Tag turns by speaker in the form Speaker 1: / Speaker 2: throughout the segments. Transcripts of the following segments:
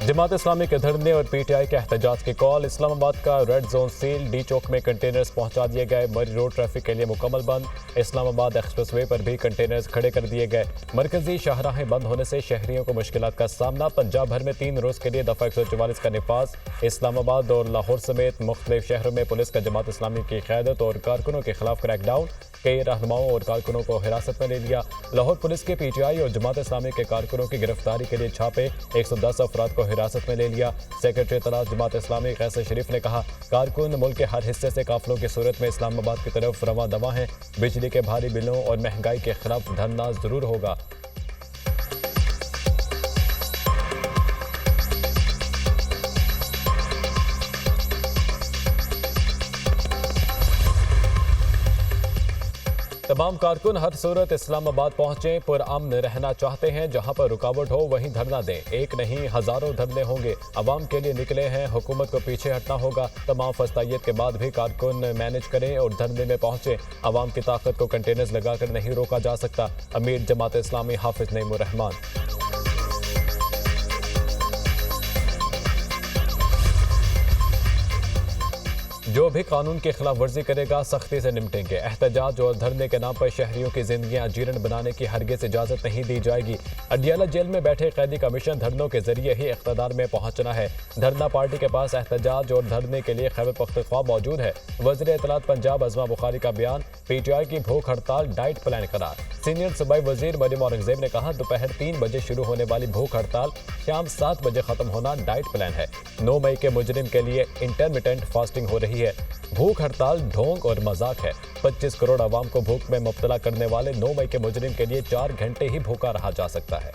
Speaker 1: जमात इस्लामी के धरने और पीटीआई के एहतजाज की कॉल। इस्लामाबाद का रेड जोन सील, डी चौक में कंटेनर्स पहुंचा दिए गए। मरी रोड ट्रैफिक के लिए मुकम्मल बंद। इस्लामाबाद एक्सप्रेसवे पर भी कंटेनर्स खड़े कर दिए गए। मरकजी शाहराहें बंद होने से शहरियों को मुश्किलात का सामना। पंजाब भर में 3 रोज के लिए दफा 144 का निफाज। इस्लामाबाद और लाहौर समेत मुख्तलिफ शहरों में पुलिस का जमात इस्लामी की क़यादत और कारकुनों के खिलाफ क्रैकडाउन। कई रहनुमाओं और कारकुनों को हिरासत में ले लिया। लाहौर पुलिस के पीटीआई और जमात इस्लामी के कारकुनों की गिरफ्तारी के लिए छापे। 110 अफराद को हिरासत में ले लिया। सेक्रेटरी तलाश जमात इस्लामी कैसर शरीफ ने कहा, कारकुन मुल्क के हर हिस्से से काफिलों की सूरत में इस्लामाबाद की तरफ रवा दवा हैं। बिजली के भारी बिलों और महंगाई के खिलाफ धरना जरूर होगा। तमाम कारकुन हर सूरत इस्लामाबाद पहुंचे। पुरअमन रहना चाहते हैं, जहां पर रुकावट हो वहीं धरना दें। एक नहीं हजारों धरने होंगे। अवाम के लिए निकले हैं, हुकूमत को पीछे हटना होगा। तमाम फस्तायत के बाद भी कारकुन मैनेज करें और धरने में पहुंचे। अवाम की ताकत को कंटेनर्स लगाकर नहीं रोका जा सकता। अमीर जमात इस्लामी हाफिज नईमुर रहमान। जो भी कानून की खिलाफ वर्जी करेगा सख्ती से निपटेंगे। एहतजाज और धरने के नाम पर शहरियों की जिंदगियां जीर्ण बनाने की हरगिज़ इजाजत नहीं दी जाएगी। अडियाला जेल में बैठे कैदी का मिशन धरनों के जरिए ही इख्तिदार में पहुंचना है। धरना पार्टी के पास एहतजाज और धरने के लिए खैबर पख्तूनख्वा मौजूद है। वज़ीर इत्तलात पंजाब अज़मा बुखारी का बयान। पीटीआई की भूख हड़ताल डाइट प्लान करार। सीनियर सूबाई वजीर मरियम औरंगजेब ने कहा, दोपहर 3 बजे शुरू होने वाली भूख हड़ताल शाम 7 बजे खत्म होना डाइट प्लान है। 9 मई के मुजरिम के लिए इंटरमिटेंट फास्टिंग हो रही है। भूख हड़ताल ढोंग और मजाक है। 25 करोड़ अवाम को भूख में मुब्तला करने वाले 9 मई के मुजरिम के लिए 4 घंटे ही भूखा रहा जा सकता है।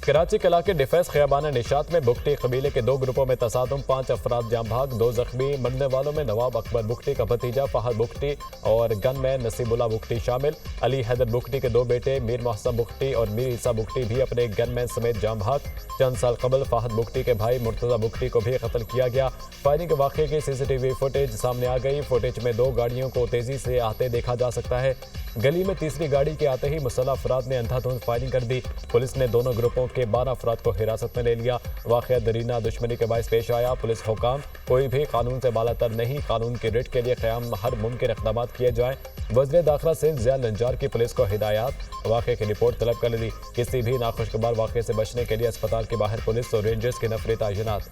Speaker 1: कराची के इलाके डिफेंस खियाबान निशात में बुगटी कबीले के 2 ग्रुपों में तसादुम। 5 अफराद जाम भाग, 2 जख्मी। मरने वालों में नवाब अकबर बुगटी का भतीजा फहद बुगटी और गनमैन नसीबुल्ला बुगटी शामिल। अली हैदर बुगटी के 2 बेटे मीर मोहसन बुगटी और मीर ईसा बुगटी भी अपने गनमैन समेत जाम भाग। चंद साल कबल फहद बुगटी के भाई मुर्तजा बुगटी को भी कत्ल किया गया। फायरिंग के वाक़े की सीसीटीवी फुटेज सामने आ गई। फुटेज में 2 गाड़ियों को तेजी से आते देखा जा सकता है। गली में तीसरी गाड़ी के आते ही मुसल्लह अफराद ने अंधाधुंध फायरिंग कर दी। पुलिस ने दोनों ग्रुपों के 12 अफराद को हिरासत में ले लिया। वाक़या दरीना दुश्मनी के बायस पेश आया। पुलिस हुकाम, कोई भी कानून से बालातर नहीं, कानून की रिट के लिए क़याम हर मुमकिन इक़दाम किए जाएँ। वज़ीर दाखिला सिंध ज़िया लंजार की पुलिस को हिदायत। वाक़े की रिपोर्ट तलब कर ली। किसी भी नाखुशगवार वाक़े से बचने के लिए अस्पताल के बाहर पुलिस और रेंजर्स की नफरी तैनात।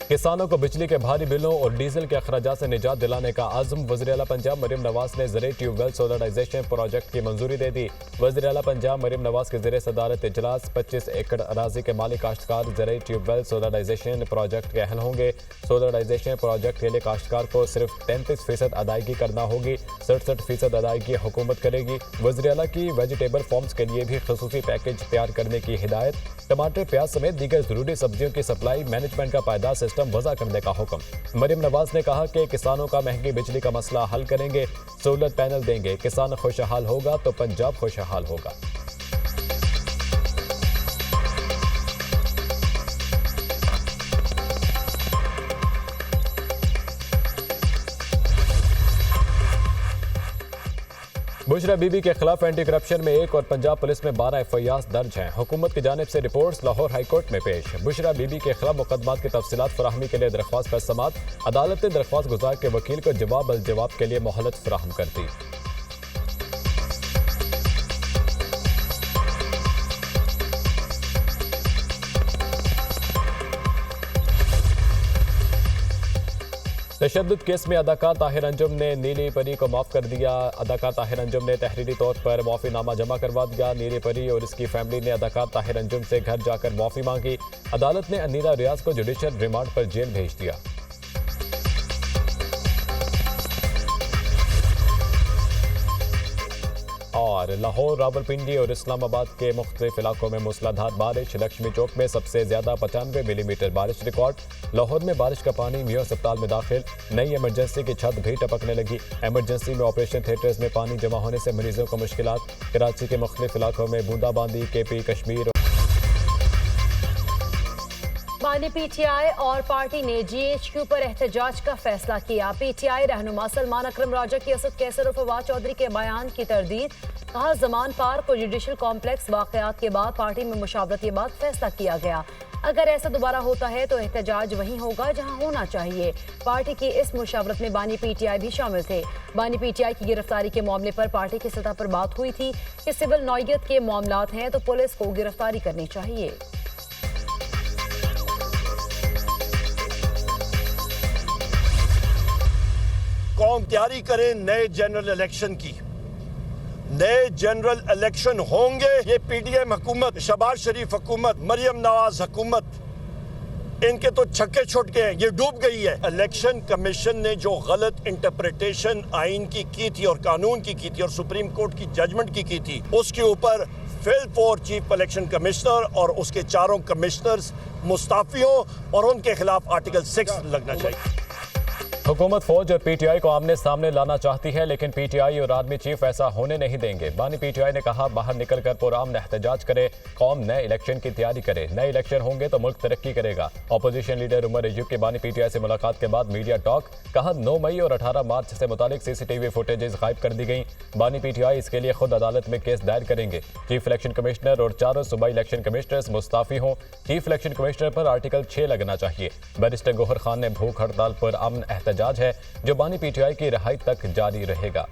Speaker 1: किसानों को बिजली के भारी बिलों और डीजल के अखराजात से निजात दिलाने का आज़म। वज़ीर आला पंजाब मरियम नवाज ने ज़रिए ट्यूबवेल सोलराइजेशन प्रोजेक्ट की मंजूरी दे दी। वज़ीर आला पंजाब मरियम नवाज के ज़रिए सदारत इजलास। 25 एकड़ अराजी के मालिक काश्तकार ज़रिए ट्यूबवेल सोलराइजेशन प्रोजेक्ट के अहल होंगे। सोलराइजेशन प्रोजेक्ट के लिए काश्तकार को सिर्फ 33% अदायगी करना होगी। 67% अदायगी हुकूमत करेगी। वज़ीर आला की वेजिटेबल फार्म्स के लिए भी खसूसी पैकेज तैयार करने की हिदायत। टमाटर, प्याज समेत दीगर जरूरी सब्जियों की सप्लाई मैनेजमेंट का पायदार सिस्टम वज़ा करने का हुक्म। मरियम नवाज ने कहा कि किसानों का महंगी बिजली का मसला हल करेंगे। सोलर पैनल देंगे। किसान खुशहाल होगा तो पंजाब खुशहाल होगा। बुशरा बीबी के खिलाफ एंटी करप्शन में 1 और पंजाब पुलिस में 12 FIR दर्ज हैं। हुकूमत की जानिब से रिपोर्ट्स लाहौर हाईकोर्ट में पेश। बुशरा बीबी के खिलाफ मुकदमात की तफसीलात फराहमी के लिए दरख्वास्त पर समात। अदालत ने दरख्वास्त गुजार के वकील को जवाब अल जवाब के लिए मोहलत फराहम कर दी। तशद्दुद केस में अदाकार ताहिर अंजुम ने नीली परी को माफ़ कर दिया। अदाकार ताहिर अंजुम ने तहरीरी तौर पर माफ़ीनामा जमा करवा दिया। नीली परी और इसकी फैमिली ने अदाकार ताहिर अंजुम से घर जाकर माफ़ी मांगी। अदालत ने अनीरा रियाज को जुडिशल रिमांड पर जेल भेज दिया। और लाहौर, रावलपिंडी और इस्लामाबाद के मुख्तलिफ इलाकों में मूसलाधार बारिश। लक्ष्मी चौक में सबसे ज्यादा 95 मिलीमीटर बारिश रिकॉर्ड। लाहौर में बारिश का पानी मियां अस्पताल में दाखिल। नई इमरजेंसी की छत भी टपकने लगी। इमरजेंसी में ऑपरेशन थिएटर्स में पानी जमा होने से मरीजों को मुश्किलात। कराची के मुख्तलिफ इलाकों में बूंदाबांदी। KP कश्मीर
Speaker 2: बानी PTI और पार्टी ने GHQ पर एहतजाज का फैसला किया। PTI रहनुमा सलमान अकरम राजा की असद कैसर और फवाद चौधरी के बयान की तरदीद। कहा, जमान पार्क और जुडिशल कॉम्प्लेक्स वाकयात के बाद पार्टी में मुशावरत के बाद फैसला किया गया। अगर ऐसा दोबारा होता है तो एहतजाज वहीं होगा जहां होना चाहिए। पार्टी की इस मुशावरत में बानी PTI भी शामिल थे। बानी PTI की गिरफ्तारी के मामले पर पार्टी की सतह पर बात हुई थी कि सिविल नौयत के मामलात हैं तो पुलिस को गिरफ्तारी करनी चाहिए।
Speaker 3: कौम तैयारी करें नए जनरल इलेक्शन की। नए जनरल इलेक्शन होंगे। ये PDM हुकूमत, शहबाज शरीफ हुकूमत, मरियम नवाज हुकूमत, इनके तो छक्के छुट गए, ये डूब गई है। इलेक्शन कमीशन ने जो गलत इंटरप्रिटेशन आइन की थी और कानून की थी और सुप्रीम कोर्ट की जजमेंट की थी, उसके ऊपर fill for chief election commissioner और उसके चारों कमिश्नर्स मुस्ताफियों और उनके खिलाफ आर्टिकल 6 लगना चाहिए।
Speaker 1: हुकूमत फौज और PTI को आमने सामने लाना चाहती है, लेकिन PTI और आर्मी चीफ ऐसा होने नहीं देंगे। बानी PTI ने कहा, बाहर निकलकर पुरअमन एहतजाज करे, कौम नए इलेक्शन की तैयारी करे। नए इलेक्शन होंगे तो मुल्क तरक्की करेगा। अपोजिशन लीडर उमर अयूब की बानी PTI से मुलाकात के बाद मीडिया टॉक। कहा, 9 मई और 18 मार्च से मुतालिक CCTV फुटेजेस गायब कर दी गई। बानी PTI इसके लिए खुद अदालत में केस दायर करेंगे। चीफ इलेक्शन कमिश्नर और चारों सूबाई इलेक्शन कमिश्नर्स मुस्ताफी हों। चीफ इलेक्शन कमिश्नर पर आर्टिकल 6 लगना चाहिए। बैरिस्टर गौहर खान ने भूख हड़ताल पर अमन एहतजाज है जो बानी PTI की रिहाई तक जारी रहेगा।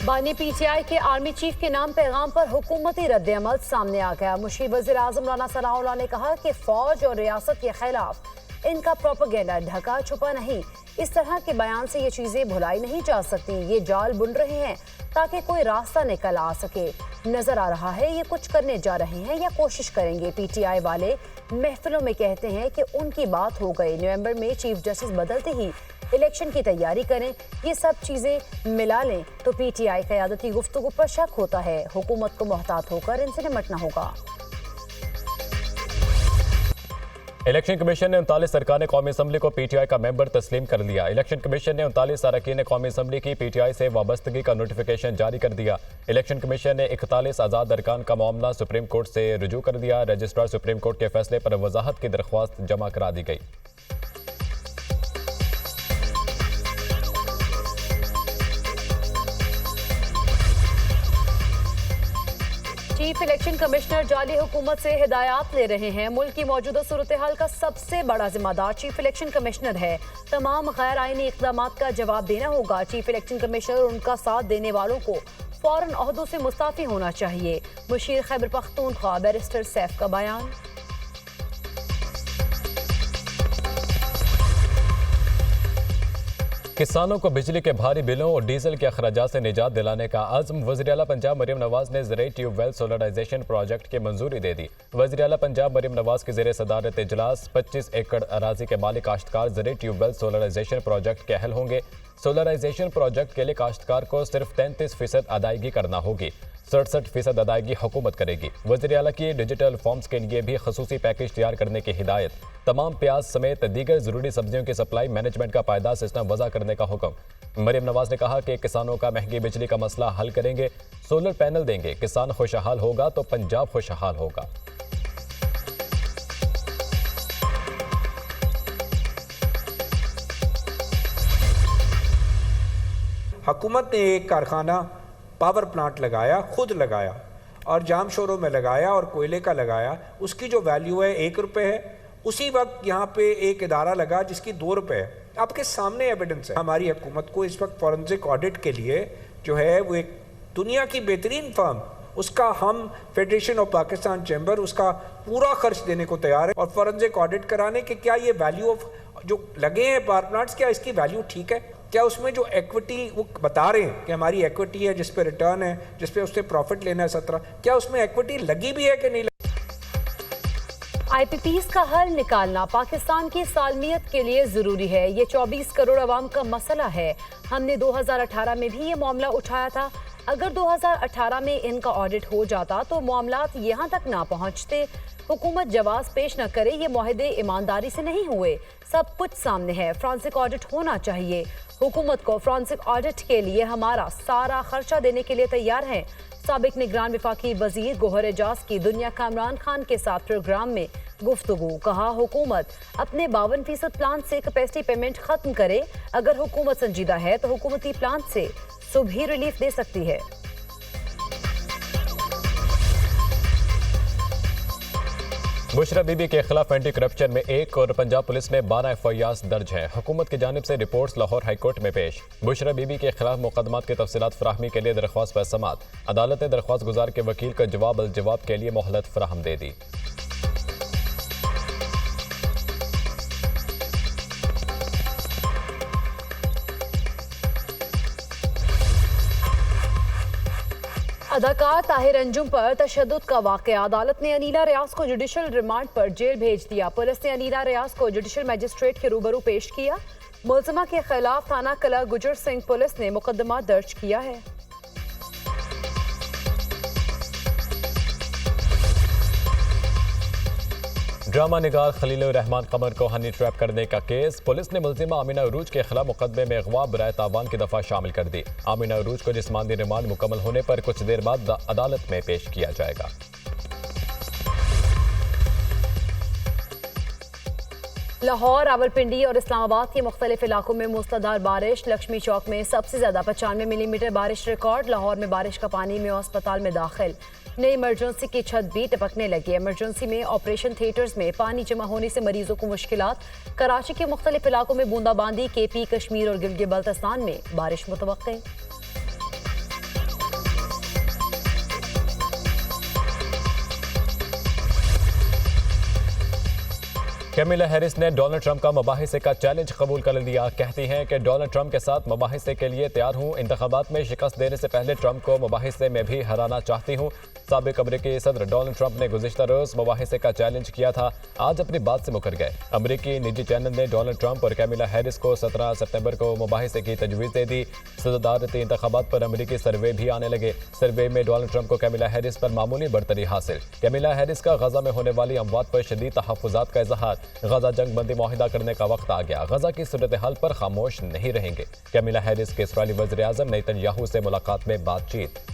Speaker 2: बानी PTI के आर्मी चीफ के नाम पैगाम पर हुकूमती रद्द-ए-अमल सामने आ गया। मुशीर वज़ीर आज़म राना सनाउल्लाह ने कहा कि फौज और रियासत के खिलाफ इनका प्रोपेगेंडा ढका छुपा नहीं। इस तरह के बयान से ये चीजें भुलाई नहीं जा सकती। ये जाल बुन रहे हैं ताकि कोई रास्ता निकल आ सके। नजर आ रहा है ये कुछ करने जा रहे हैं या कोशिश करेंगे। PTI वाले महफिलों में कहते हैं कि उनकी बात हो गई, नवंबर में चीफ जस्टिस बदलते ही इलेक्शन की तैयारी करें। ये सब चीजें मिला लें तो PTI क़यादती गुफ्तगू पर शक होता है। हुकूमत को मोहतात होकर इनसे निपटना होगा।
Speaker 1: इलेक्शन कमीशन ने 39 अरकान कौमी असम्बली को PTI का मेंबर तस्लीम कर लिया। इलेक्शन कमीशन ने 39 अरकान कौमी असम्बली की PTI से वाबस्तगी का नोटिफिकेशन जारी कर दिया। इलेक्शन कमीशन ने 41 आज़ाद अरकान का मामला सुप्रीम कोर्ट से रुजू कर दिया। रजिस्ट्रार सुप्रीम कोर्ट के फैसले पर वजाहत की दरख्वास्त जमा करा दी गई।
Speaker 2: चीफ इलेक्शन कमिश्नर जाली हुकूमत से हिदायत ले रहे हैं। मुल्क की मौजूदा सूरत हाल का सबसे बड़ा जिम्मेदार चीफ इलेक्शन कमिश्नर है। तमाम गैर आईनी इक़दाम का जवाब देना होगा। चीफ इलेक्शन कमिश्नर और उनका साथ देने वालों को फौरन ओहदों से मुस्ताफी होना चाहिए। मुशीर खैबर पख्तूनख्वा बैरिस्टर सैफ का बयान।
Speaker 1: किसानों को बिजली के भारी बिलों और डीजल के अखराजात से निजात दिलाने का आज़म। वज़ीर आला पंजाब मरियम नवाज ने ज़राई ट्यूबवेल सोलराइजेशन प्रोजेक्ट की मंजूरी दे दी। वज़ीर आला पंजाब मरियम नवाज के ज़ेरे सदारत इजलास 25 एकड़ अराजी के मालिक काश्तकार ज़राई ट्यूबवेल सोलराइजेशन प्रोजेक्ट के अहल होंगे। सोलराइजेशन प्रोजेक्ट के लिए काश्तकार को सिर्फ 33% अदायगी करना होगी। 67% अदायगी हुकूमत करेगी। वज़ीर आला की डिजिटल फॉर्म्स के लिए भी खसूसी पैकेज तैयार करने की हिदायत। तमाम प्याज समेत दीगर ज़रूरी सब्जियों की सप्लाई मैनेजमेंट का पायदार सिस्टम वज़ा करने का हुक्म। मरियम नवाज ने कहा कि किसानों का महंगी बिजली का मसला हल करेंगे। सोलर पैनल देंगे। किसान खुशहाल होगा तो पंजाब खुशहाल होगा।
Speaker 4: हुकूमत ने एक कारखाना पावर प्लांट लगाया, खुद लगाया और जाम शोरों में लगाया और कोयले का लगाया। उसकी जो वैल्यू है 1 रुपये है। उसी वक्त यहाँ पे एक इदारा लगा जिसकी 2 रुपये है। आपके सामने एविडेंस है। हमारी हुकूमत को इस वक्त फॉरेंसिक ऑडिट के लिए जो है वो एक दुनिया की बेहतरीन फर्म, उसका हम फेडरेशन ऑफ पाकिस्तान चैम्बर उसका पूरा खर्च देने को तैयार है और फॉरेंसिक ऑडिट कराने के क्या ये वैल्यू ऑफ जो लगे हैं पावर प्लांट्स, क्या इसकी वैल्यू ठीक है। क्या उसमें जो इक्विटी वो बता रहे हैं कि हमारी इक्विटी है जिस पे रिटर्न है, जिस पे उससे प्रॉफिट लेना है 17, क्या उसमें इक्विटी लगी भी है कि नहीं लगी?
Speaker 2: IPPs का हल निकालना पाकिस्तान की सालमियत के लिए जरूरी है। ये 24 करोड़ अवाम का मसला है। हमने 2018 में भी ये मामला उठाया था। अगर 2018 में इनका ऑडिट हो जाता तो मामलात यहाँ तक ना पहुँचते। हुकूमत जवाब पेश न करे, ये मुआहदे ईमानदारी से नहीं हुए। सब कुछ सामने है। फ्रांसिक ऑडिट होना चाहिए। हुकूमत को फ्रांसिक ऑडिट के लिए हमारा सारा खर्चा देने के लिए तैयार है। साबिक निगरान वफाकी वजीर गोहर एजाज की दुनिया का इमरान खान के साथ प्रोग्राम में गुफ्तगू। कहा, हुकूमत अपने 52% प्लान से कैपेसिटी पेमेंट खत्म करे। अगर हुकूमत संजीदा है तो हुकूमती प्लान से सुबह रिलीफ दे सकती है।
Speaker 1: बुशरा बीबी के खिलाफ एंटी करप्शन में 1 और पंजाब पुलिस में 12 FIRs दर्ज हैं। हुकूमत की जानिब से रिपोर्ट्स लाहौर हाईकोर्ट में पेश। बुशरा बीबी के खिलाफ मुकदमात की तफसीलात फराहमी के लिए दरख्वास्त पर समात। अदालत ने दरख्वास्त गुजार के वकील को जवाब अल जवाब के लिए मोहलत फराहम दे दी।
Speaker 2: अदाकार ताहिर अंजुम पर तशद्दुद का वाकया। अदालत ने अनीला रियाज को जुडिशल रिमांड पर जेल भेज दिया। पुलिस ने अनीला रियाज को जुडिशल मजिस्ट्रेट के रूबरू पेश किया। मुलजिमा के खिलाफ थाना कला गुजर सिंह पुलिस ने मुकदमा दर्ज किया है।
Speaker 1: ड्रामा निगार खलीलुर रहमान कमर को हनी ट्रैप करने का केस। पुलिस ने मुल्जिमा आमिना उरूज के खिलाफ मुकदमे में अगवा बराए तावान की दफा शामिल कर दी। आमिना उरूज को जिस्मानी रिमांड मुकम्मल होने पर कुछ देर बाद अदालत में पेश किया जाएगा।
Speaker 2: लाहौर, रावलपिंडी और इस्लामाबाद के मुख्तलिफ इलाकों में मूसलाधार बारिश। लक्ष्मी चौक में सबसे ज्यादा 95 मिलीमीटर बारिश रिकॉर्ड। लाहौर में बारिश का पानी में अस्पताल में दाखिल। नई इमरजेंसी की छत भी टपकने लगी। इमरजेंसी में ऑपरेशन थिएटर्स में पानी जमा होने से मरीजों को मुश्किलात। कराची के मुख्तलिफ इलाकों में बूंदाबांदी। KP, कश्मीर और गिलगित बल्तिस्तान में बारिश मुतवक्के।
Speaker 1: कैमिला हैरिस ने डोनाल्ड ट्रंप का मुबाहिसे का चैलेंज कबूल कर लिया। कहती हैं कि डोनाल्ड ट्रंप के साथ मुबाहिसे के लिए तैयार हूं। इंतखाबात में शिकस्त देने से पहले ट्रंप को मुबाहिसे में भी हराना चाहती हूं। साबिक अमरीकी सदर डोनाल्ड ट्रंप ने गुज़िश्ता रोज मुबाहिसे का चैलेंज किया था। आज अपनी बात से मुकर गए। अमरीकी निजी चैनल ने डोनाल्ड ट्रंप और कैमिला हैरिस को 17 सितंबर को मुबाहिसे की तजवीज़ दे दी। सदारती इंतखाबात पर अमरीकी सर्वे भी आने लगे। सर्वे में डोनाल्ड ट्रंप को कैमिला हैरिस पर मामूली बढ़तरी हासिल। कैमिला हैरिस का गजा में होने वाली अमवात पर शदीद तहफ़्फ़ुज़ात का इज़हार। गजा जंग बंदी मुआहिदा करने का वक्त आ गया। गजा की सूरत हाल पर खामोश नहीं रहेंगे। कैमिला हैरिस के इस्राईली वज़ीर आज़म नेतन्याहू से मुलाकात में बातचीत।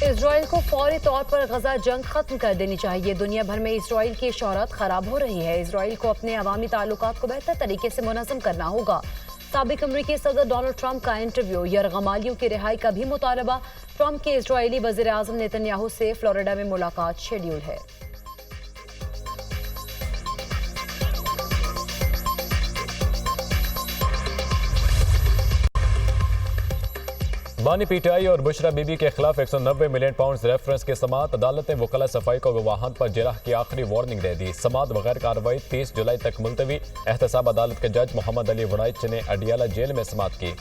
Speaker 2: इजराइल को फौरी तौर पर गजा जंग खत्म कर देनी चाहिए। दुनिया भर में इजराइल की शोहरत खराब हो रही है। इजराइल को अपने अवामी ताल्लुकात को बेहतर तरीके से मुनज़्ज़म करना होगा। साबिक अमरीकी सदर डोनाल्ड ट्रंप का इंटरव्यू। यरगमालियों की रिहाई का भी मुतालबा। ट्रंप के इजरायली वज़ीर आज़म नेतन्याहू से फ्लोरिडा में मुलाकात शेड्यूल है।
Speaker 1: बानी PTI और बुशरा बीबी के खिलाफ 190 मिलियन पाउंड रेफरेंस की समात। अदालत ने वकला सफाई को गवाहान पर जराह की आखिरी वार्निंग दे दी। समात बगैर कार्रवाई 30 जुलाई तक मुलतवी। एहतसाब अदालत के जज मोहम्मद अली वड़ाइच ने अडियाला जेल में समात की।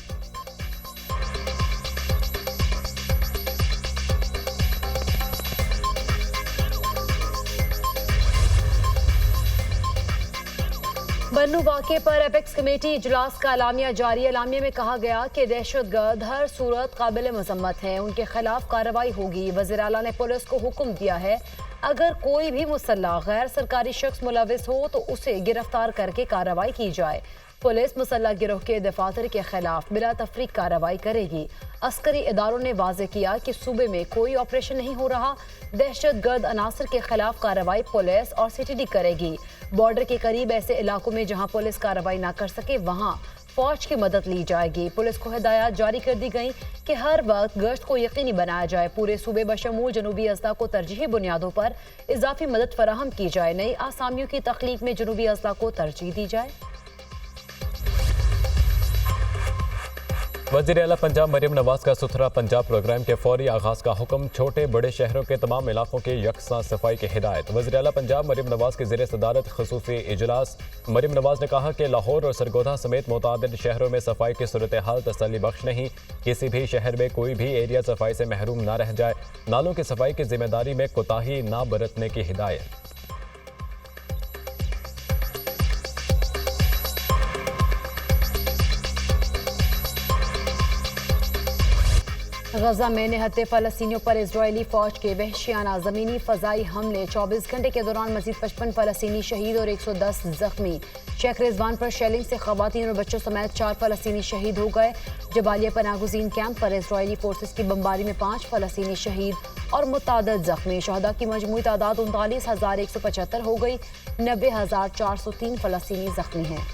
Speaker 2: बन्नू वाक़े पर एपेक्स कमेटी इजलास का एलामिया जारी। एलामिया में कहा गया कि दहशतगर्द हर सूरत काबिल मजम्मत हैं, उनके खिलाफ कार्रवाई होगी। वज़ीर आला ने पुलिस को हुक्म दिया है अगर कोई भी मुसल्लह गैर सरकारी शख्स मुलविस हो तो उसे गिरफ्तार करके कार्रवाई की जाए। पुलिस मुसल्लह गिरोह के दफातर के खिलाफ बिला तफरीक कार्रवाई करेगी। अस्करी इदारों ने वाज़ेह किया कि सूबे में कोई ऑपरेशन नहीं हो रहा। दहशतगर्द अनासर के खिलाफ कार्रवाई पुलिस और CTD करेगी। बॉर्डर के करीब ऐसे इलाकों में जहां पुलिस कार्रवाई ना कर सके वहां फौज की मदद ली जाएगी। पुलिस को हिदायत जारी कर दी गई कि हर वक्त गश्त को यकीनी बनाया जाए। पूरे सूबे बशमूल जनूबी अजला को तरजीही बुनियादों पर इजाफी मदद फराहम की जाए। नई आसामियों की तख्लीक में जनूबी अजला को तरजीह दी जाए।
Speaker 1: वज़ीर आला पंजाब मरियम नवाज का सुथरा पंजाब प्रोग्राम के फौरी आगाज का हुक्म। छोटे बड़े शहरों के तमाम इलाकों की यकसा सफाई की हिदायत। वज़ीर आला पंजाब मरियम नवाज के ज़रिए सदारत खसूसी इजलास। मरियम नवाज ने कहा कि लाहौर और सरगोधा समेत मुतअद्दिद शहरों में सफाई की सूरत हाल तसल्ली बख्श नहीं। किसी भी शहर में कोई भी एरिया सफाई से महरूम न रह जाए। नालों की सफाई की जिम्मेदारी में कोताही न बरतने की हिदायत।
Speaker 2: गजा में निहत्ते फ़लस्तीनियों पर इजरायली फ़ौज के वहशियाना ज़मीनी फ़ज़ाई हमले। 24 घंटे के दौरान मज़ीद 55 फ़लस्तीनी शहीद और 110 ज़ख्मी। शेख रिजवान पर शेलिंग से ख़वातीन और बच्चों समेत 4 फ़लस्तीनी शहीद हो गए। जबालिया पनागुज़ीन कैंप पर इजरायली फोर्सेस की बमबारी में 5 फ़लस्तीनी शहीद और मुतअद्दिद ज़ख्मी। शहदा की मजमूई तादाद 39,175 हो गई। 90,403 फ़लस्तीनी ज़ख्मी हैं।